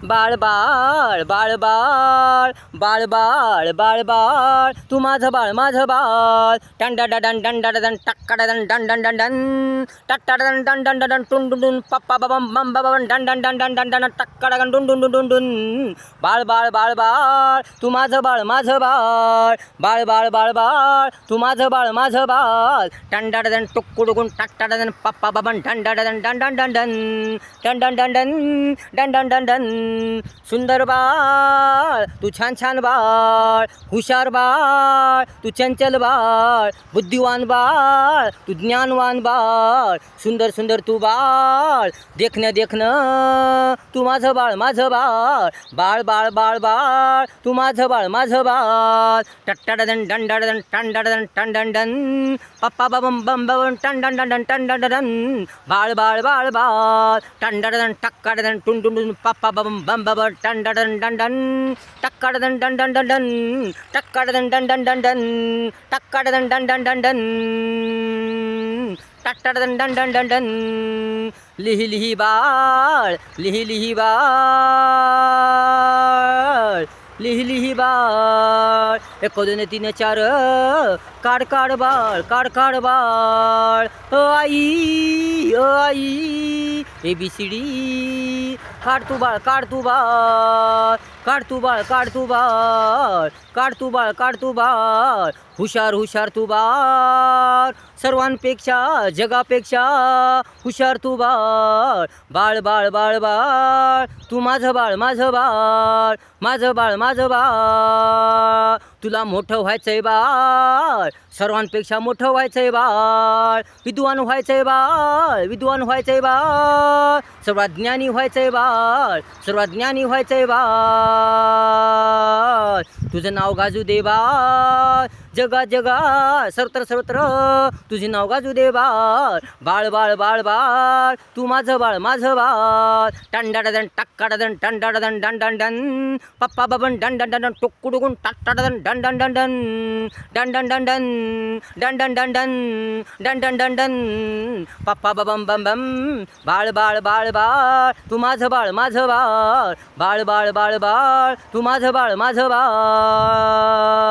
बाळ बाळ बाळ बाळ बाळ बाळ बाळ बाळ तू माझं बाळ माझं बाळ टन डन डन डन डन डन टक्का डन डन डन डन डन टट्टा डन डन डन डन टुन टुन टुन पप्पा बबम बम बम डन डन डन डन डन डन टक्का डन डुन डुन डुन डुन बाळ बाळ बाळ बाळ तू माझं बाळ माझं बाळ बाळ बाळ बाळ बाळ तू माझं बाळ माझं बाळ टन डन डन टुक्कुडुकुन टट्टा डन पप्पा बबन डन डन डन डन डन डन डन डन डन डन डन डन डन डन सुंदर बाळ तू छान छान बाळ हुशार बाळ तू चंचल बाळ बुद्धिवान बाळ तू ज्ञानवान बाळ सुंदर सुंदर तू बाळ देखणं तू माझं बाळ माझं बाळ बाळ बाळ बाळ बाळ तू माझं बाळ माझं बाळ टट्टाडन डंडाडन टंडाडन टंडन पप्पा बम बम बम टंडन डन टंडन बाळ बाळ बाळ बाळ टंडाडन टक्काडन टुन टुन पप्पा बम बम बम टंडन डंडन टक्काडन डंडन डंडन टक्काडन डंडन डंडन टक्काडन डंडन डंडन टट्टाडन डंडन डंडन लिही लिही बाळ लिही लिही बाळ लिही लिही बाळ 1 2 3 4 काढ काढ बाळ काढ काढ बाळ ओ आई ABCD काढ तू बाळ काढ तू बाळ काढ तू बाळ काढ तू बाळ काढ तू बाळ काढ तू बाळ हुशार हुशार तू बाळ सर्वांपेक्षा जगापेक्षा हुशार तू बाळ बाळ बाळ बाळ बाळ तू माझं बाळ माझं बाळ माझं बाळ माझं बाळ तुला मोठं व्हायचंय बाळ सर्वांपेक्षा मोठं व्हायचंय बाळ विद्वान व्हायचंय बाळ विद्वान व्हायचंय बाळ सर्वात ज्ञानी व्हायचंय बाळ सर्वात ज्ञानी व्हायचंय बाळ तुझं नाव गाजू दे बाळ जगा जगा सर्वत्र सर्वत्र तुझे नाव गाजू दे बाळ बाळ बाळ बाळ बाळ तू माझं बाळ माझं बाळ टंडाडन टक्काडन टंडाडन डन डन डन पप्पा बबन डन डन डन टुक्कुडुकुन टट्टाडन डन डन डन डन डन डन डन डन डन डन डन डन डन डन डन डन पप्पा बबम बम बम बाळ बाळ बाळ बाळ तू माझं बाळ माझं बाळ बाळ बाळ बाळ बाळ तू माझं बाळ माझं बाळ